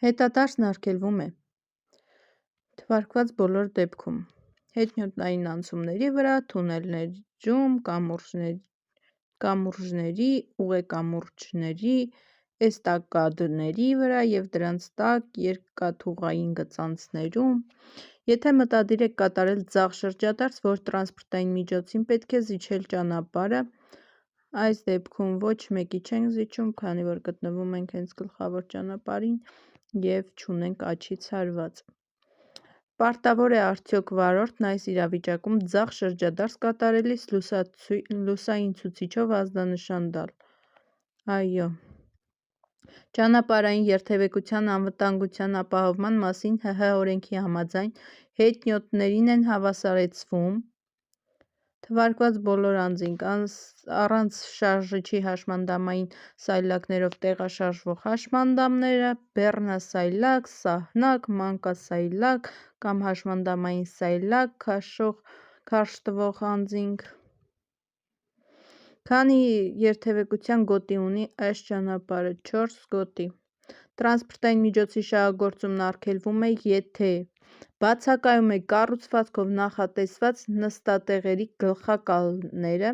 Հետադարձն արգելվում է թվարկված բոլոր դեպքում հետնյութային անցումների վրա, թունելներում, կամուրջների, ուղեկամուրջների, էստակադների վրա և դրանց տակ երկաթուղային գծանցներում, եթե մտադիր եք կատարել ձախ շրջադարձ, որ տրանսպորտային միջոցին պետք է զիջել ճանապարհը, այս դեպքում ոչ մեկի չենք զիջում, քանի որ գտնվում ենք հենց գլխավոր ճանապարհին և չունենք աջից հարված։ Պարտավոր է արդյոք վարորդն այս իրավիճակում ձախ շրջադարձ կատարելիս լուսային ցուցիչով ազդանշան տալ։ Այո։ Ճանապարհային երթևեկության անվտանգության ապահովման մասին ՀՀ օրենքի համաձայն հետնյոթներին են հավասարեցվում թվարկված բոլոր անձինք, առանց շարժիչի հաշմանդամային սայլակներով տեղաշարժվող հաշմանդամները, բեռնասայլակ, սահնակ, մանկասայլակ կամ հաշմանդամային սայլակ քաշտվող անձինք։ Քանի երթևեկության գոտի ունի այս ճանապարհը 4 գոտի։ Տրանսպորտային միջոցի շահագործումն արգելվում է, եթե բացակայում է կառուցվածքով նախատեսված նստատեղերի գլխակալները,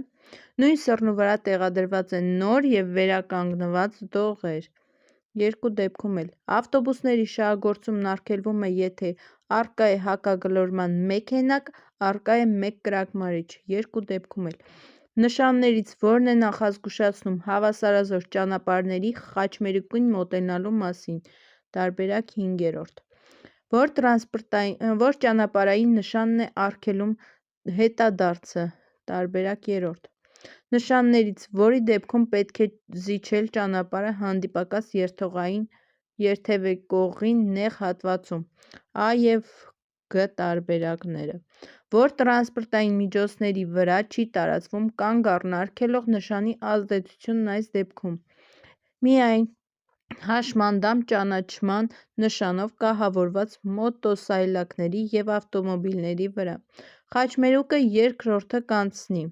նույն սեռնու վրա տեղադրված են նոր և վերականգնված դողեր։ Երկու դեպքում էլ ավտոբուսների շահագործումն արգելվում է, եթե առկա է հակագլորման 1 հենակ, առկա է 1 կրակմարիչ։ Երկու դեպքում էլ նշաններից որն է նախազգուշացնում հավասարազոր ճանապարհների խաչմերուկին մոտենալու մասին։ Տարբերակ 5-րդ, որ ճանապարհային նշանն է արգելում հետադարձը։ Տարբերակ 3-րդ, նշաններից որի դեպքում պետք է զիջել ճանապարհը հանդիպակաց երթևեկողին նեղ հատվածում։ Ա և Գ տարբերակները, որ տրանսպորտային միջոցների վրա չի տարածվում կանգ առնարգելող նշանի ազդեցությունն այս դեպքում միայն հաշմանդամ ճանաչման նշանով կահավորված մոտոսայլակների և ավտոմոբիլների վրա։ Խաչմերուկը երկրորդը կանցնի։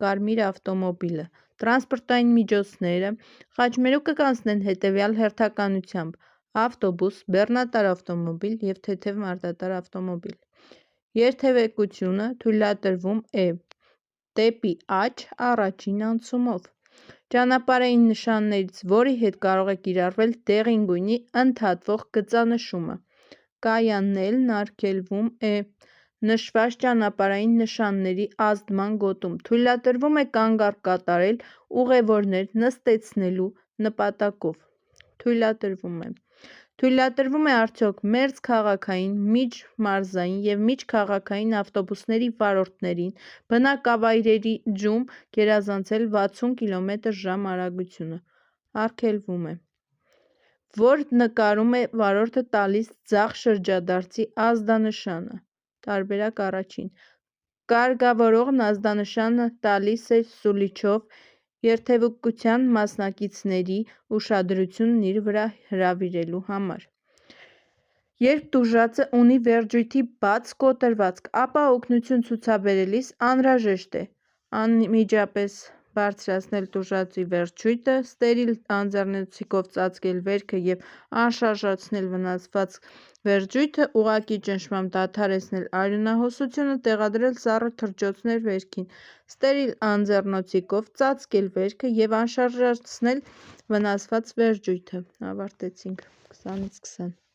Կարմիր ավտոմոբիլը։ Տրանսպորտային միջոցները խաչմերուկը կանցնեն հետևյալ հերթականությամբ՝ ավտոբուս, բեռնատար ավտոմոբիլ և թեթև մարդատար ավտոմոբիլ։ Երթևեկությունը թույլատրվում է դեպի աջ առաջին անցումով։ Ճանապարհային նշաններից որի հետ կարող է կիրառվել դեղին գույնի ընդհատվող գծանշումը։ Կայանելն արգելվում է։ Նշված ճանապարհային նշանների ազդման գոտում թույլատրվում է կանգ առ կատարել ուղևորներ նստեցնելու նպատակով։ Թույլատրվում է արդյոք մերձքաղաքային, միջմարզային և միջքաղաքային ավտոբուսների վարորդներին բնակավայրերիջում գերազանցել 60 կմ/ժ արագությունը։ Արգելվում է։ Որ նկարում է վարորդը տալիս ձախ շրջադարձի ազդանշանը։ Տարբերակ 1. Կարգավորողն ազդանշանը տալիս է սուլիչով երթևեկության մասնակիցների ուշադրությունն իր վրա հրավիրելու համար։ Երբ տուժածը ունի վերջույթի բաց կոտրվածք, ապա օգնություն ցուցաբերելիս անհրաժեշտ է անմիջապես բարձրացնել տուժածի վերջույթը, ստերիլ անձեռնոցիկով ծածկել վերքը և անշարժացնել վնասված վերջույթը, ուղղակի ճնշմամբ դադարեցնել արյունահոսությունը, տեղադրել սառը թռչոցներ վերքին, ստերիլ անձեռնոցիկով ծածկել վերքը և անշարժացնել վնասված վերջույթը։ Ավարտեցինք 20-ից 20